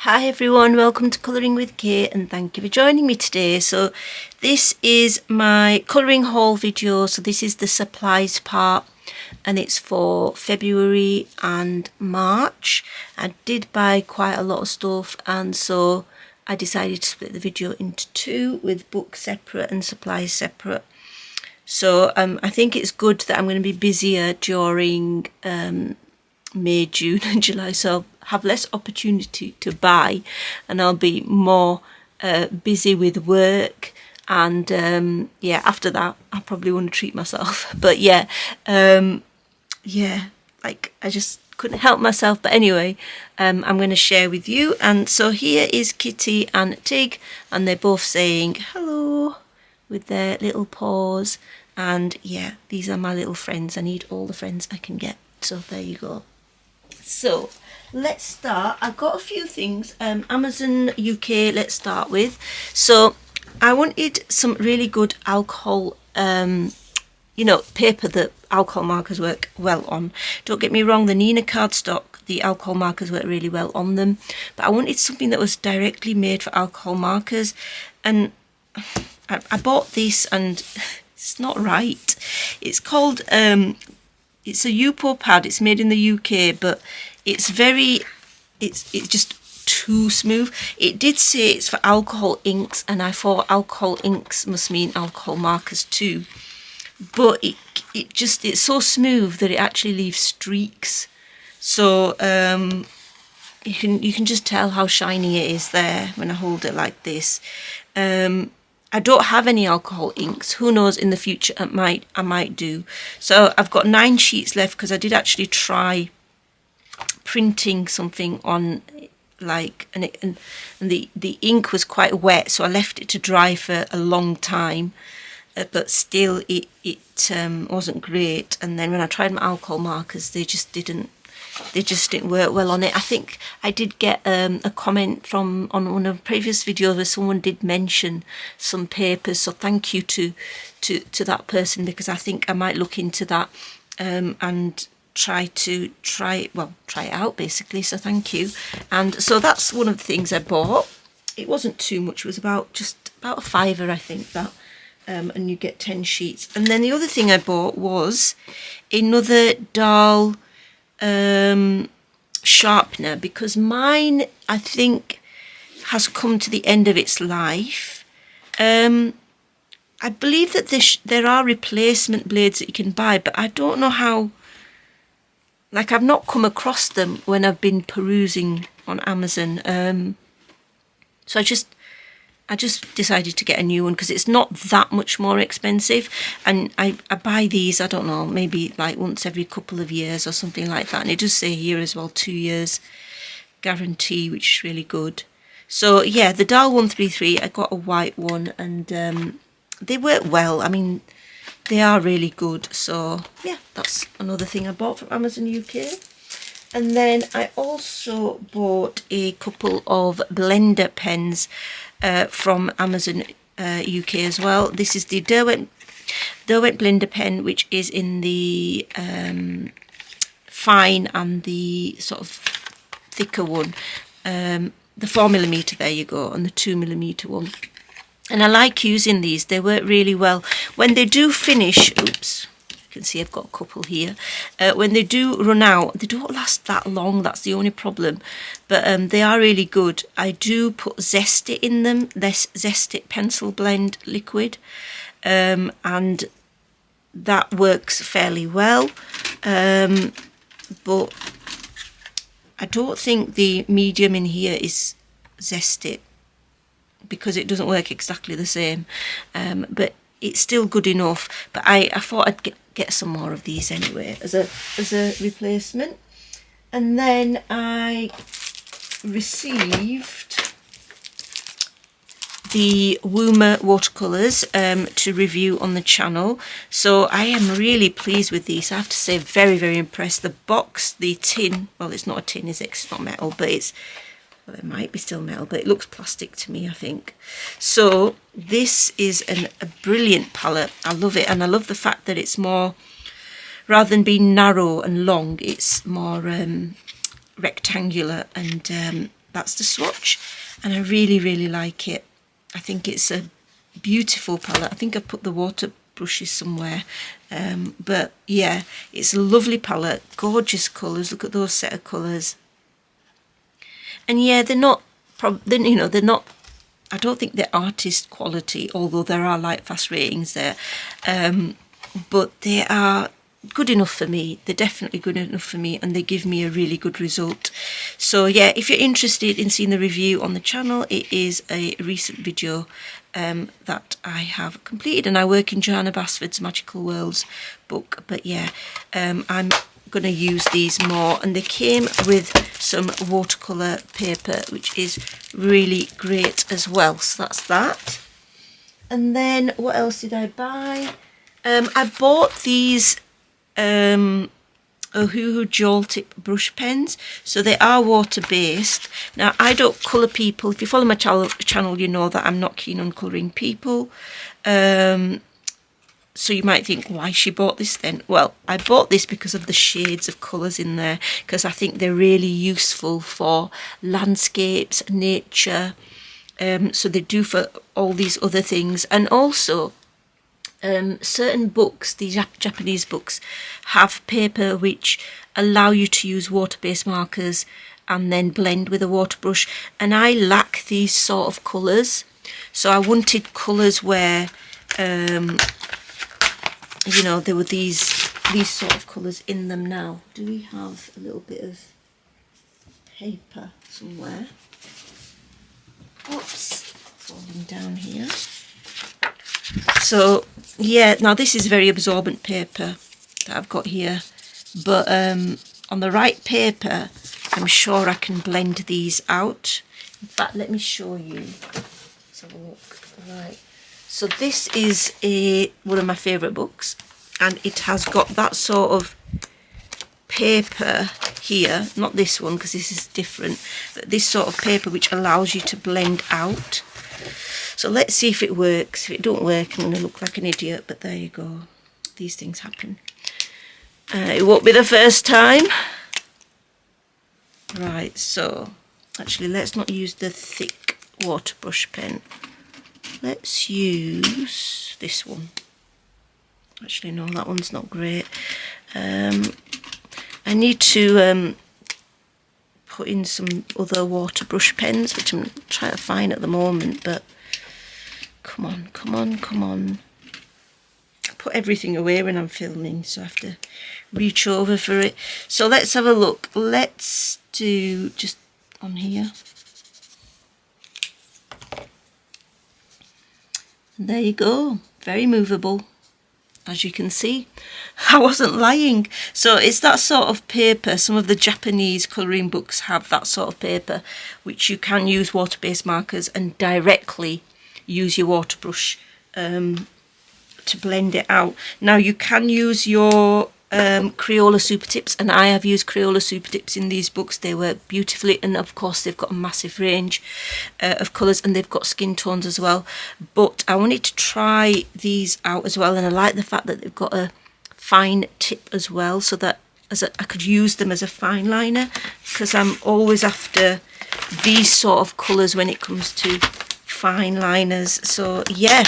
Hi everyone, welcome to Colouring with Kate and thank you for joining me today. So this is my colouring haul video. So this is the supplies part and it's for February and March. I did buy quite a lot of stuff and so I decided to split the video into two with books separate and supplies separate. So I think it's good that I'm going to be busier during May, June and July, so I'll have less opportunity to buy and I'll be more busy with work and yeah, after that I probably want to treat myself. But yeah, like I just couldn't help myself. But anyway, I'm going to share with you. And so here is Kitty and Tig and they're both saying hello with their little paws. And yeah, these are my little friends. I need all the friends I can get. So there you go. So let's start. I've got a few things. Amazon UK, let's start with. So I wanted some really good alcohol, paper that alcohol markers work well on. Don't get me wrong, the Nina cardstock, the alcohol markers work really well on them. But I wanted something that was directly made for alcohol markers. And I bought this and it's not right. It's called... it's a Yupo pad. It's made in the UK, but it's just too smooth. It did say it's for alcohol inks, and I thought alcohol inks must mean alcohol markers too. But it's so smooth that it actually leaves streaks. So you can just tell how shiny it is there when I hold it like this. I don't have any alcohol inks. Who knows, in the future I might do. So I've got 9 sheets left because I did actually try printing something on and the ink was quite wet, so I left it to dry for a long time. But still it wasn't great. And then when I tried my alcohol markers, they just didn't work well on it. I think I did get a comment on one of the previous videos where someone did mention some papers, so thank you to that person, because I think I might look into that and try it out basically. So thank you. And so that's one of the things I bought. It wasn't too much, it was about a £5, I think, that. And you get 10 sheets. And then the other thing I bought was another Dahl sharpener, because mine I think has come to the end of its life. I believe that there are replacement blades that you can buy, but I don't know how, like I've not come across them when I've been perusing on Amazon. So I just decided to get a new one because it's not that much more expensive, and I buy these, I don't know, maybe like once every couple of years or something like that. And it does say here as well 2 years guarantee, which is really good. So yeah, the Dahl 133, I got a white one and they work well. I mean, they are really good. So yeah, that's another thing I bought from Amazon UK. And then I also bought a couple of blender pens from Amazon UK as well. This is the Derwent blender pen, which is in the fine and the sort of thicker one. The 4mm, there you go, and the 2mm one. And I like using these. They work really well. When they do finish, oops, you can see I've got a couple here. When they do run out, they don't last that long. That's the only problem. But they are really good. I do put Zest-It in them, this Zest-It pencil blend liquid, and that works fairly well. But I don't think the medium in here is Zest-It, because it doesn't work exactly the same. But it's still good enough. But I thought I'd get some more of these anyway as a replacement. And then I received the Woomer watercolors to review on the channel. So I am really pleased with these. I have to say, very, very impressed. The box, the tin, well, it's not a tin, is it? It's not metal, but well, it might be still metal, but it looks plastic to me, I think. So this is a brilliant palette. I love it, and I love the fact that it's more, rather than being narrow and long, it's more rectangular, and that's the swatch, and I really like it. I think it's a beautiful palette. I think I've put the water brushes somewhere, but yeah, it's a lovely palette, gorgeous colours. Look at those set of colours. And yeah, they're not, you know, they're not, I don't think they're artist quality, although there are light fast ratings there, but they are good enough for me. They're definitely good enough for me, and they give me a really good result. So yeah, if you're interested in seeing the review on the channel, it is a recent video that I have completed, and I work in Johanna Basford's Magical Worlds book. But yeah, I'm going to use these more, and they came with some watercolor paper, which is really great as well. So that's that. And then what else did I buy? I bought these Ohuhu gel tip brush pens. So they are water based. Now I don't colour people. If you follow my channel, you know that I'm not keen on colouring people. So you might think, why she bought this then? Well, I bought this because of the shades of colours in there, because I think they're really useful for landscapes, nature. So they do for all these other things. And also certain books, these Japanese books, have paper which allow you to use water-based markers and then blend with a water brush, and I lack these sort of colours. So I wanted colours where you know, there were these sort of colours in them. Now, do we have a little bit of paper somewhere? Oops, falling down here. So yeah, now this is very absorbent paper that I've got here, but on the right paper I'm sure I can blend these out. In fact, let me show you. Let's have a look. Right, so this is one of my favourite books, and it has got that sort of paper here, not this one because this is different, but this sort of paper which allows you to blend out. So let's see if it works. If it don't work, I'm going to look like an idiot, but there you go. These things happen. It won't be the first time. Right, so actually let's not use the thick water brush pen. Let's use this one. Actually no, that one's not great. I need to put in some other water brush pens, which I'm trying to find at the moment, but come on, come on, come on. I put everything away when I'm filming, so I have to reach over for it. So let's have a look. Let's do just on here. And there you go. Very movable, as you can see. I wasn't lying. So it's that sort of paper. Some of the Japanese colouring books have that sort of paper, which you can use water-based markers and directly use your water brush to blend it out. Now you can use your Crayola super tips, and I have used Crayola super tips in these books. They work beautifully, and of course they've got a massive range of colours, and they've got skin tones as well. But I wanted to try these out as well, and I like the fact that they've got a fine tip as well, so that I could use them as a fine liner, because I'm always after these sort of colours when it comes to fine liners. So yeah,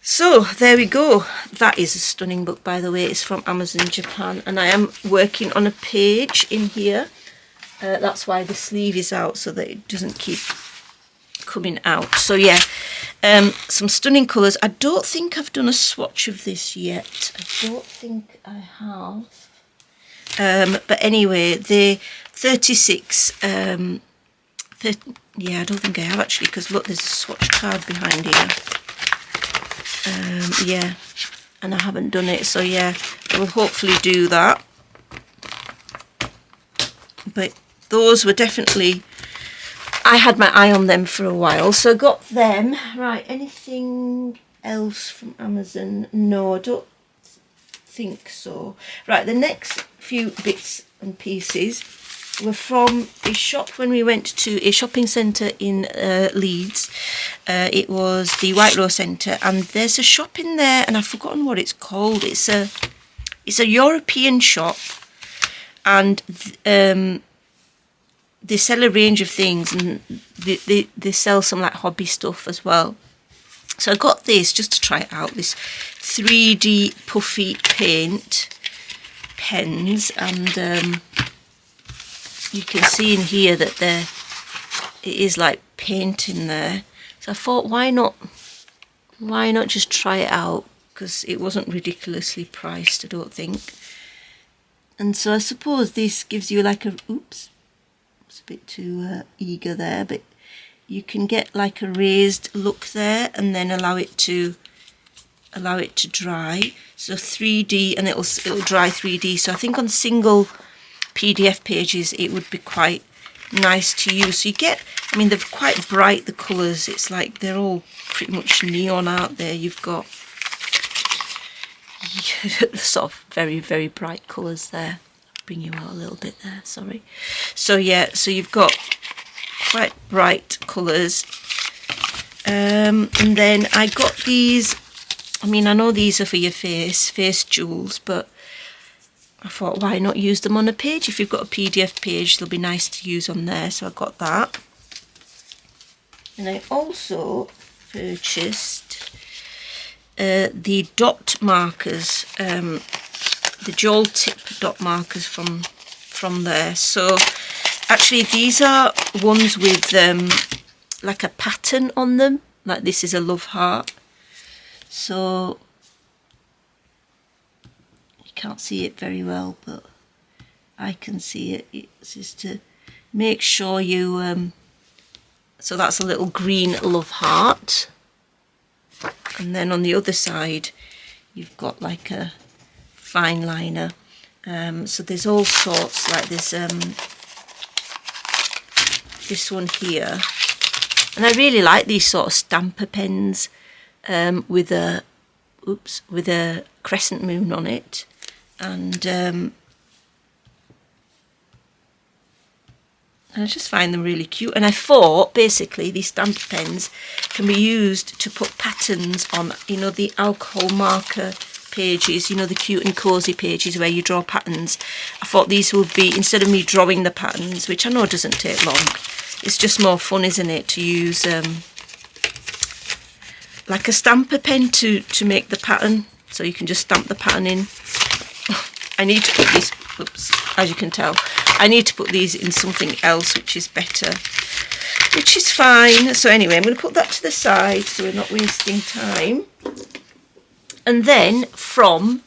so there we go. That is a stunning book, by the way. It's from Amazon Japan, and I am working on a page in here. That's why the sleeve is out, so that it doesn't keep coming out. So yeah, some stunning colours. I don't think I've done a swatch of this yet. I don't think I have. But anyway, the 36 yeah, I don't think I have actually, because look, there's a swatch card behind here. Yeah, and I haven't done it, so yeah, I will hopefully do that. But those were definitely, I had my eye on them for a while, so I got them. Right, anything else from Amazon? No, I don't think so. Right, the next few bits and pieces were from a shop when we went to a shopping centre in Leeds. It was the White Rose Centre, and there's a shop in there, and I've forgotten what it's called. It's a European shop, and they sell a range of things, and they sell some like hobby stuff as well. So I got this just to try it out, this 3D puffy paint pens, and you can see in here that it is like paint in there. So I thought, why not just try it out, because it wasn't ridiculously priced, I don't think. And so I suppose this gives you like a, oops, it's a bit too eager there, but you can get like a raised look there, and then allow it to dry. So 3D, and it'll dry 3D. So I think on single PDF pages it would be quite nice to use. So you get, I mean, they're quite bright, the colours. It's like they're all pretty much neon out there. You've got sort of very, very bright colours there. I'll bring you out a little bit there, sorry. So yeah, so you've got quite bright colours. And then I got these, I mean, I know these are for your face jewels, but I thought, why not use them on a page? If you've got a PDF page, they'll be nice to use on there. So I got that. And I also purchased the dot markers, the gel tip dot markers from there. So actually these are ones with like a pattern on them, like this is a love heart. So you can't see it very well, but I can see it. It's just to make sure you so that's a little green love heart, and then on the other side you've got like a fine liner. So there's all sorts, like this this one here, and I really like these sort of stamper pens with a crescent moon on it, and I just find them really cute. And I thought basically these stamp pens can be used to put patterns on, you know, the alcohol marker pages, you know, the cute and cozy pages where you draw patterns. I thought these would be, instead of me drawing the patterns, which I know doesn't take long, it's just more fun, isn't it, to use like a stamper pen to make the pattern. So you can just stamp the pattern in. I need to put these, oops, as you can tell, I need to put these in something else which is better, which is fine. So anyway, I'm going to put that to the side so we're not wasting time. And then from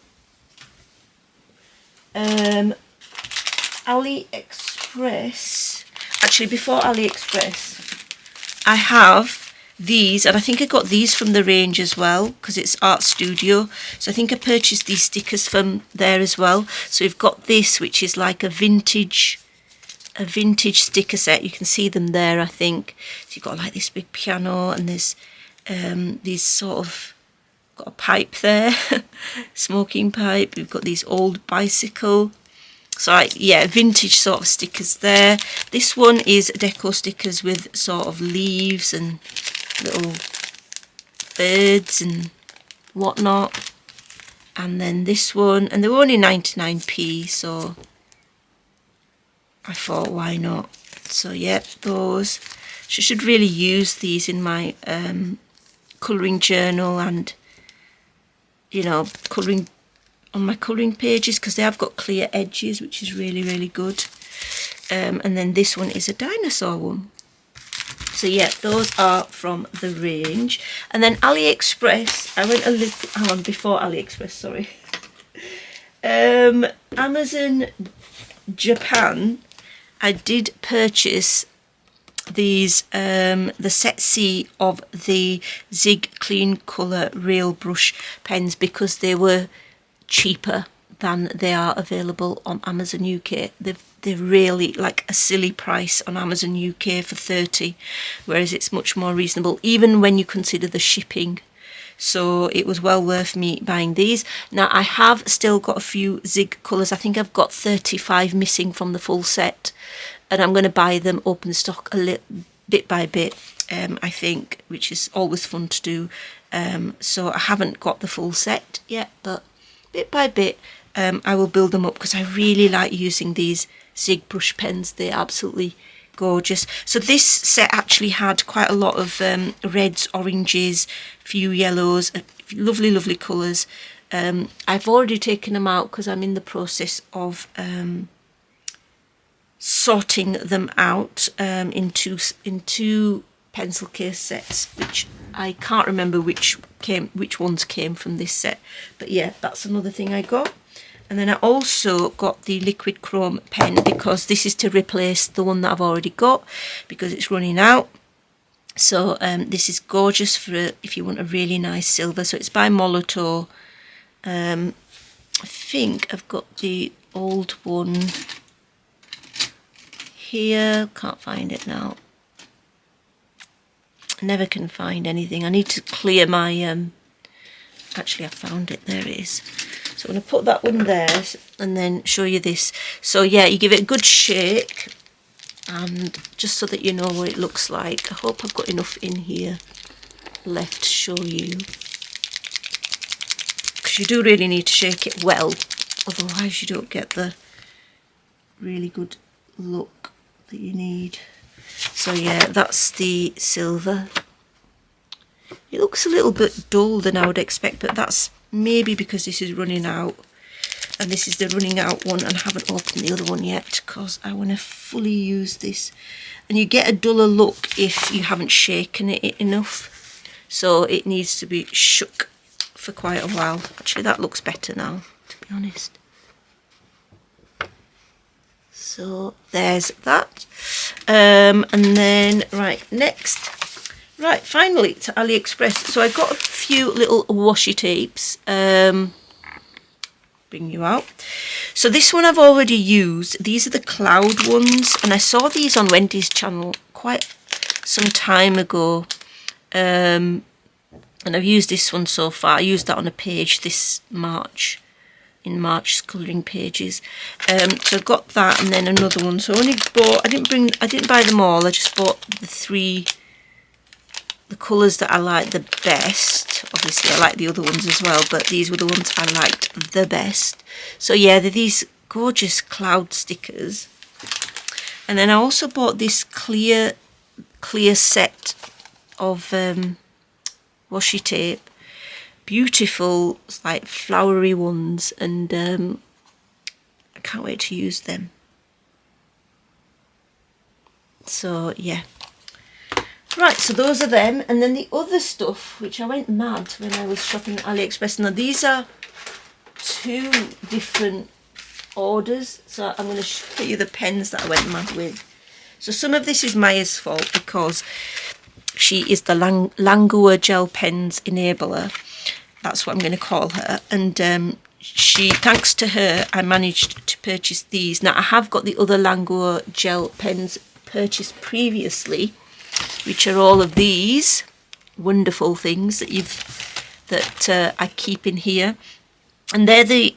AliExpress, actually before AliExpress, I have these, and I think I got these from the range as well, because it's Art Studio. So I think I purchased these stickers from there as well. So we've got this, which is like a vintage sticker set. You can see them there, I think. So you've got like this big piano, and there's these sort of, got a pipe there, smoking pipe. We've got these old bicycle. So yeah, vintage sort of stickers there. This one is deco stickers with sort of leaves and little birds and whatnot. And then this one, and they were only 99p, so I thought, why not? So yeah, those. So I should really use these in my colouring journal, and, you know, colouring on my colouring pages, because they have got clear edges, which is really, really good. And then this one is a dinosaur one. So yeah, those are from the range. And then AliExpress, I went a little, hang on, before AliExpress, sorry. Amazon Japan, I did purchase these, the set C of the Zig Clean Colour Real Brush pens, because they were cheaper than they are available on Amazon UK. They're really like a silly price on Amazon UK for 30, whereas it's much more reasonable even when you consider the shipping. So it was well worth me buying these. Now I have still got a few Zig colours. I think I've got 35 missing from the full set, and I'm going to buy them open stock a little bit by bit, I think, which is always fun to do. So I haven't got the full set yet, but bit by bit I will build them up, because I really like using these Zig brush pens. They're absolutely gorgeous. So this set actually had quite a lot of reds, oranges, few yellows, lovely, lovely colours. I've already taken them out because I'm in the process of sorting them out in two pencil case sets, which I can't remember which ones came from this set. But yeah, that's another thing I got. And then I also got the liquid chrome pen, because this is to replace the one that I've already got because it's running out. So this is gorgeous for if you want a really nice silver. So it's by Molotow. I think I've got the old one here. Can't find it now. Never can find anything. I need to clear my actually I found it, there it is. So I'm going to put that one there and then show you this. So yeah, you give it a good shake, and just so that you know what it looks like. I hope I've got enough in here left to show you, because you do really need to shake it well, otherwise you don't get the really good look that you need. So yeah, that's the silver. It looks a little bit dull than I would expect, but that's maybe because this is running out, and this is the running out one, and I haven't opened the other one yet because I want to fully use this. And you get a duller look if you haven't shaken it enough, so it needs to be shook for quite a while. Actually, that looks better now, to be honest. So there's that. And then right next, right, finally to AliExpress. So I got a few little washi tapes. Bring you out. So this one I've already used. These are the cloud ones, and I saw these on Wendy's channel quite some time ago. And I've used this one so far. I used that on a page this March, in March's colouring pages. So I got that, and then another one. So I only bought, I didn't buy them all. I just bought the colours that I like the best. Obviously I like the other ones as well, but these were the ones I liked the best. So yeah, they're these gorgeous cloud stickers. And then I also bought this clear set of washi tape. Beautiful, like flowery ones, and I can't wait to use them. So yeah, right, so those are them. And then the other stuff, which I went mad when I was shopping at AliExpress. Now these are two different orders, so I'm going to show you the pens that I went mad with. So some of this is Maya's fault, because she is the Langua gel pens enabler. That's what I'm going to call her. And she, thanks to her, I managed to purchase these. Now I have got the other Langua gel pens purchased previously, which are all of these wonderful things that I keep in here. And they're the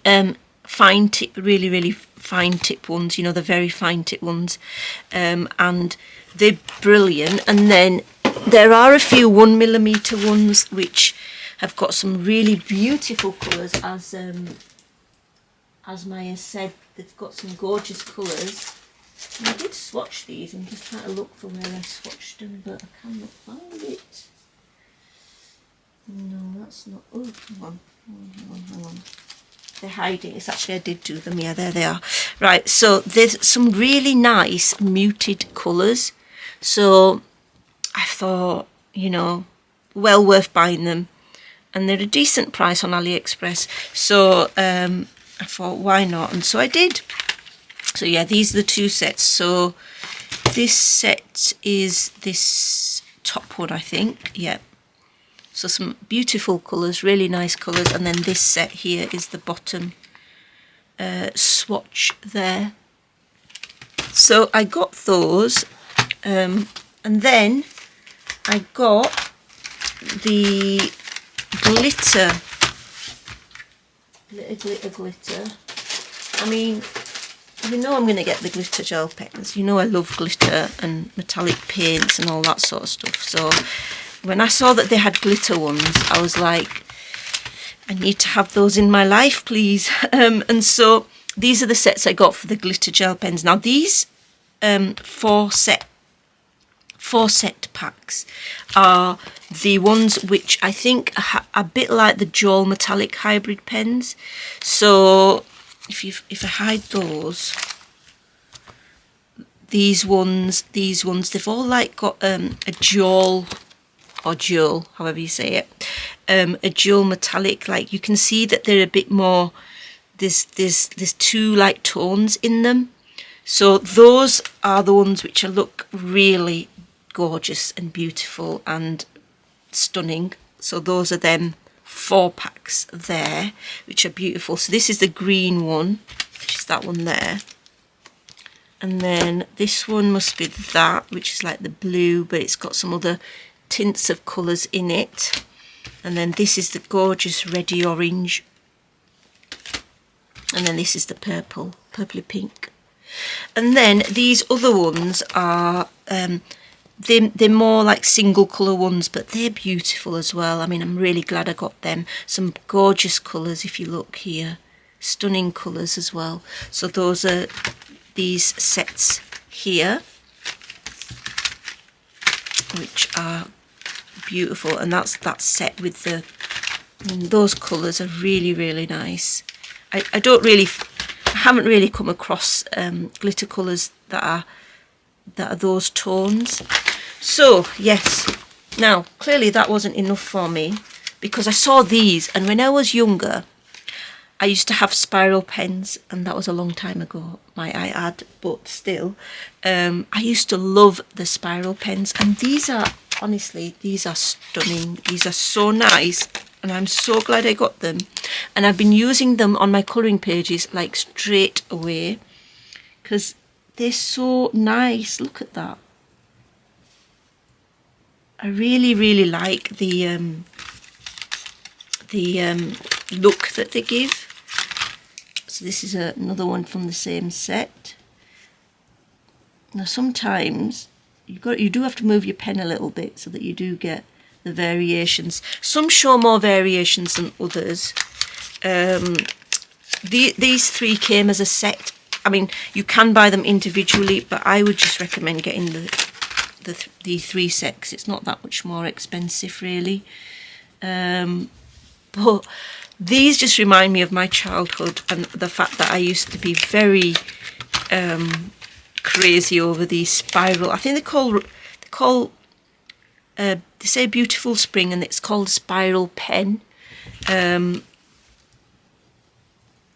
fine tip, really fine tip ones, you know, the very fine tip ones. And they're brilliant. And then there are a few 1mm ones which have got some really beautiful colours, as Maya said. They've got some gorgeous colours. And I did swatch these. I'm just trying to look for where I swatched them, but I cannot find it. No, that's not. Oh, hang on. They're hiding. It's actually, I did do them. Yeah, there they are. Right, so there's some really nice muted colours. So I thought, you know, well worth buying them. And they're a decent price on AliExpress. So I thought, why not? And so I did. So yeah, these are the two sets. So this set is this top one, I think. Yeah. So some beautiful colours, really nice colours. And then this set here is the bottom swatch there. So I got those. And then I got the glitter. Glitter. I mean, you know I'm going to get the glitter gel pens. You know I love glitter and metallic paints and all that sort of stuff. So when I saw that they had glitter ones, I was like, I need to have those in my life, please. And so these are the sets I got for the glitter gel pens. Now these 4 set 4 set packs are the ones which I think are a bit like the Joel metallic hybrid pens. So if I hide those, these ones, they've all like got a Joel, or Joel, however you say it, a Joel metallic. Like you can see that they're a bit more, there's 2 like tones in them. So those are the ones which look really gorgeous and beautiful and stunning. So those are them 4 packs there, which are beautiful. So this is the green one, which is that one there. And then this one must be that, which is like the blue, but it's got some other tints of colours in it. And then this is the gorgeous reddy orange. And then this is the purple, purpley pink. And then these other ones are, they're more like single colour ones, but they're beautiful as well. I mean, I'm really glad I got them. Some gorgeous colours if you look here. Stunning colours as well. So those are these sets here, which are beautiful. And that's that set with the, I mean, those colours are really, really nice. I haven't really come across glitter colours that are those tones. So yes, now clearly that wasn't enough for me, because I saw these, and when I was younger I used to have spiral pens, and that was a long time ago, might I add, but still, I used to love the spiral pens, and these are, honestly, these are stunning. These are so nice, and I'm so glad I got them. And I've been using them on my colouring pages like straight away, because they're so nice. Look at that. I really, really like the look that they give. So this is another one from the same set. Now sometimes you do have to move your pen a little bit so that you do get the variations. Some show more variations than others. These 3 came as a set. I mean, you can buy them individually, but I would just recommend getting the 3 sets. It's not that much more expensive, really. But these just remind me of my childhood and the fact that I used to be very crazy over these spiral. I think they say Beautiful Spring, and it's called Spiral Pen. And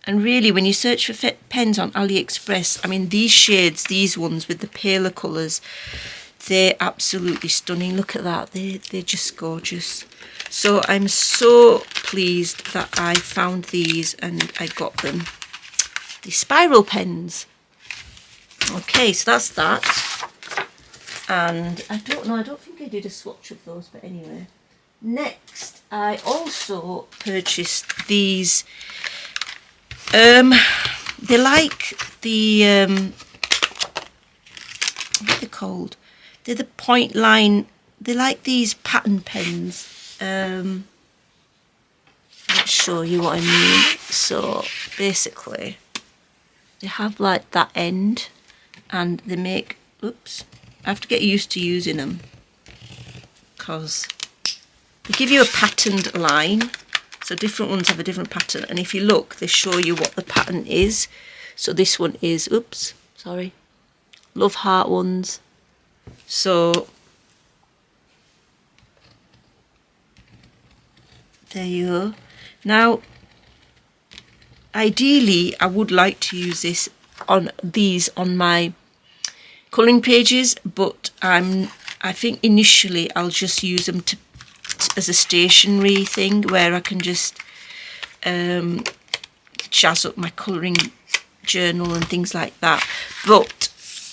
really, when you search for pens on AliExpress, I mean, these shades, these ones with the paler colours, they're absolutely stunning. Look at that, they're just gorgeous. So I'm so pleased that I found these and I got them. The spiral pens. Okay, so that's that. And I don't think I did a swatch of those, but anyway. Next, I also purchased these. They're like the, what are they called? They're the point line, they're like these pattern pens. Let's show you what I mean. So basically, they have like that end, and they make, oops, I have to get used to using them, because they give you a patterned line. So different ones have a different pattern, and if you look, they show you what the pattern is. So this one is, oops, sorry, love heart ones. So there you go. Now, ideally, I would like to use these on my colouring pages, but I think initially I'll just use them as a stationery thing, where I can just jazz up my colouring journal and things like that. But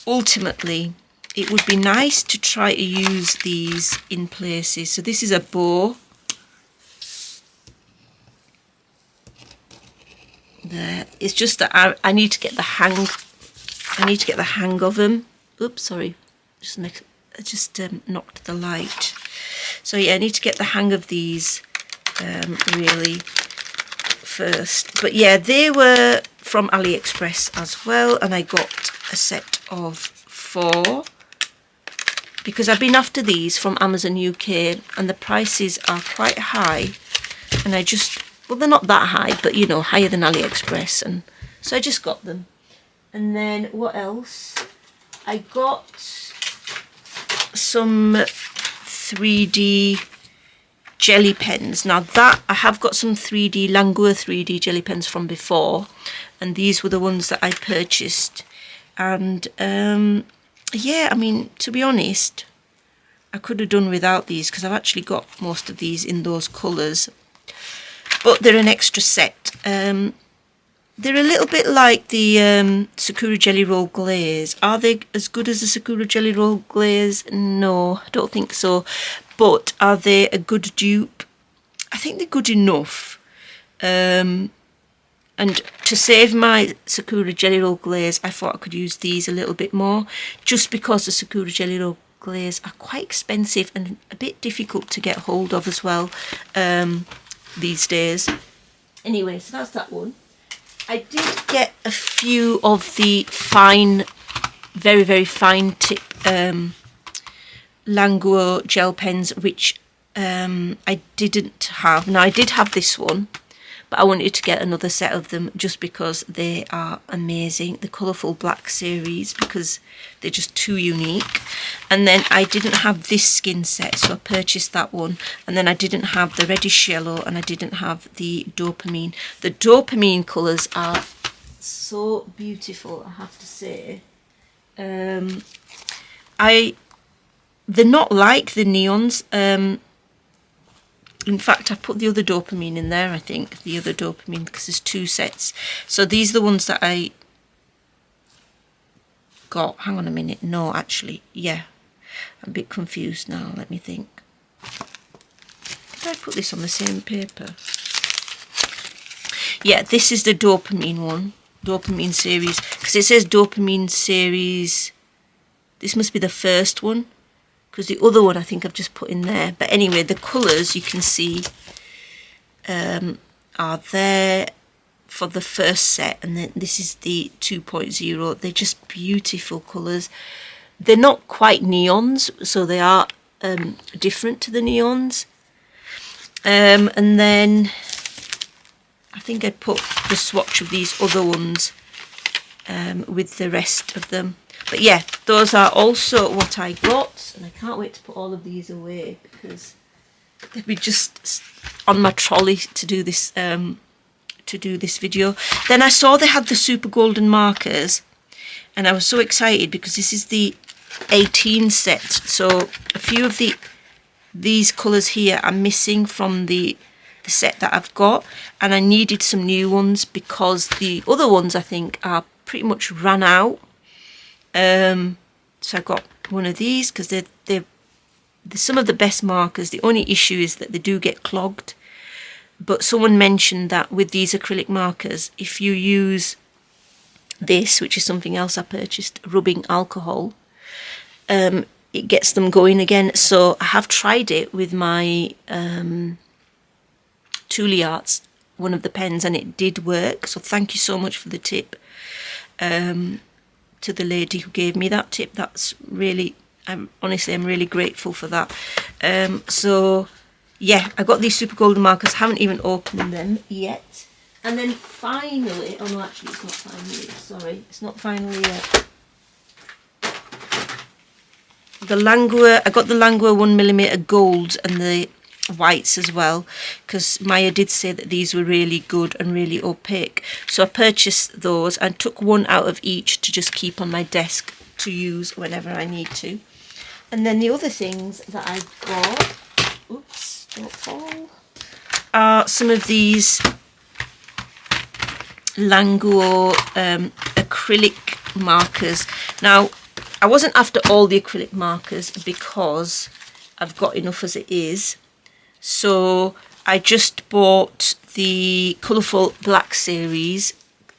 ultimately, it would be nice to try to use these in places. So this is a bow. There. It's just that I need to get the hang. I need to get the hang of them. Oops, sorry. Just knocked the light. So yeah, I need to get the hang of these really first. But yeah, they were from AliExpress as well, and I got a set of 4. because I've been after these from Amazon UK and the prices are quite high, and I just, well, they're not that high, but you know, higher than AliExpress, and so I just got them. And then what else? I got some 3D jelly pens. Now that I have got some 3D Langua 3D jelly pens from before, and these were the ones that I purchased. And yeah, I mean, to be honest, I could have done without these because I've actually got most of these in those colours, but they're an extra set. They're a little bit like the Sakura Jelly Roll Glaze. Are they as good as the Sakura Jelly Roll Glaze? No, I don't think so. But are they a good dupe? I think they're good enough. And to save my Sakura Jelly Roll Glaze, I thought I could use these a little bit more, just because the Sakura Jelly Roll Glaze are quite expensive and a bit difficult to get hold of as well these days. Anyway, so that's that one. I did get a few of the fine, very, very fine tip Languo gel pens, which I didn't have. Now, I did have this one, but I wanted to get another set of them just because they are amazing. The colourful black series, because they're just too unique. And then I didn't have this skin set, so I purchased that one. And then I didn't have the reddish yellow, and I didn't have the dopamine. The dopamine colours are so beautiful, I have to say. They're not like the neons. In fact, I put the other dopamine in there, I think. The other dopamine, because there's two sets. So these are the ones that I got. Hang on a minute. No, actually, yeah. I'm a bit confused now. Let me think. Did I put this on the same paper? Yeah, this is the dopamine one. Dopamine series. Because it says dopamine series. This must be the first one, because the other one I think I've just put in there. But anyway, the colours you can see are there for the first set, and then this is the 2.0. They're just beautiful colours. They're not quite neons, so they are different to the neons. And then I think I'd put the swatch of these other ones with the rest of them. But yeah, those are also what I got, and I can't wait to put all of these away because they'll be just on my trolley to do this video. Then I saw they had the super golden markers, and I was so excited because this is the 18 set. So a few of these colours here are missing from the set that I've got, and I needed some new ones because the other ones I think are pretty much run out. So I got one of these because they're some of the best markers. The only issue is that they do get clogged. But someone mentioned that with these acrylic markers, if you use this, which is something else I purchased, rubbing alcohol, it gets them going again. So I have tried it with my Thule Arts, one of the pens, and it did work. So thank you so much for the tip. To the lady who gave me that tip. That's really, I'm really grateful for that. So yeah, I got these super golden markers, haven't even opened them yet. And then finally, oh no, actually it's not finally, sorry, it's not finally yet. The Langua, I got the Langua 1mm golds and the whites as well, because Maya did say that these were really good and really opaque. So I purchased those and took one out of each to just keep on my desk to use whenever I need to. And then the other things that I got, oops, don't fall, are some of these Languo acrylic markers. Now, I wasn't after all the acrylic markers because I've got enough as it is. So I just bought the colourful black series,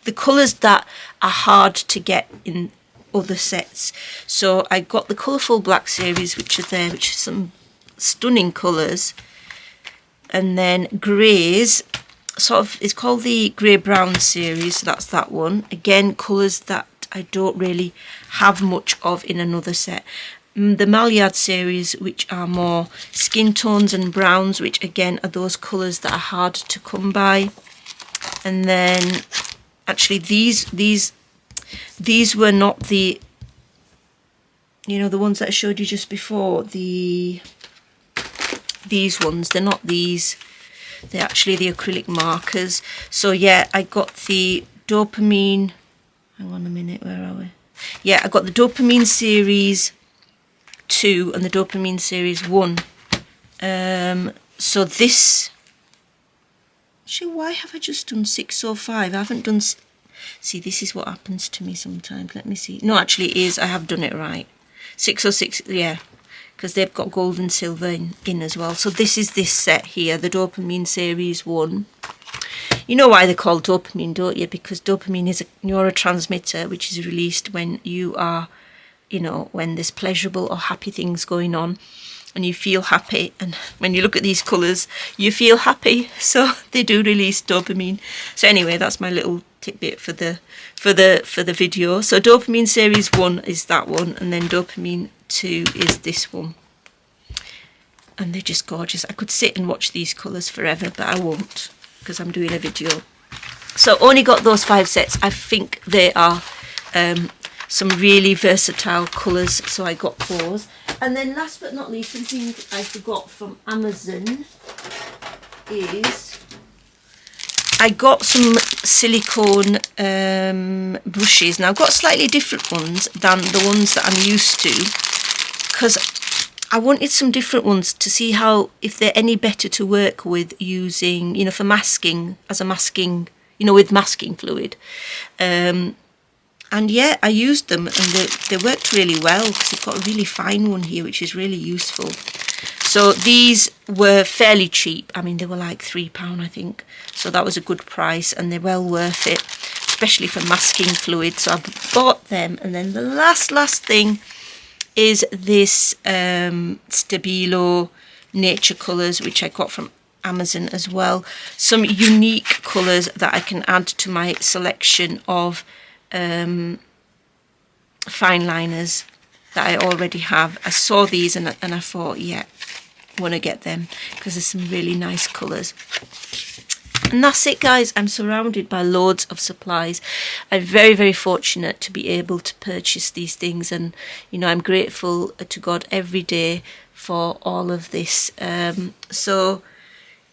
the colours that are hard to get in other sets. So I got the colourful black series, which are there, which are some stunning colours. And then greys, sort of, it's called the grey brown series, so that's that one. Again, colours that I don't really have much of in another set. the Maillard series, which are more skin tones and browns, which again are those colours that are hard to come by. And then actually these were not the, you know, the ones that I showed you just before, these ones, they're not these, they're actually the acrylic markers. So yeah, I got the dopamine, hang on a minute, where are we? Yeah, I got the dopamine series 2 and the dopamine series 1. So this, actually, why have I just done 605? I haven't done, see, this is what happens to me sometimes. Let me see. No, actually it is, I have done it right. 606, yeah, because they've got gold and silver in as well. So this is this set here, the dopamine series 1. You know why they're called dopamine, don't you? Because dopamine is a neurotransmitter which is released when you are, you know, when there's pleasurable or happy things going on and you feel happy, and when you look at these colours you feel happy, so they do release dopamine. So anyway, that's my little tidbit for the video. So dopamine series 1 is that one, and then dopamine 2 is this one, and they're just gorgeous. I could sit and watch these colours forever, but I won't because I'm doing a video. So only got those 5 sets. I think they are some really versatile colours, so I got those. And then last but not least, something I forgot from Amazon is I got some silicone brushes. Now I've got slightly different ones than the ones that I'm used to, because I wanted some different ones to see how, if they're any better to work with using, you know, for masking, as a masking, you know, with masking fluid. And yeah, I used them and they worked really well, because I've got a really fine one here which is really useful. So these were fairly cheap. I mean, they were like £3 I think, so that was a good price and they're well worth it, especially for masking fluid. So I bought them. And then the last thing is this Stabilo Nature Colours, which I got from Amazon as well. Some unique colours that I can add to my selection of fine liners that I already have. I saw these and I thought, yeah, I want to get them because there's some really nice colours. And that's it, guys. I'm surrounded by loads of supplies. I'm very, very fortunate to be able to purchase these things, and you know, I'm grateful to God every day for all of this. So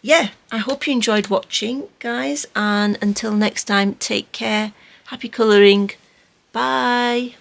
yeah, I hope you enjoyed watching, guys, and until next time, take care, happy colouring, bye.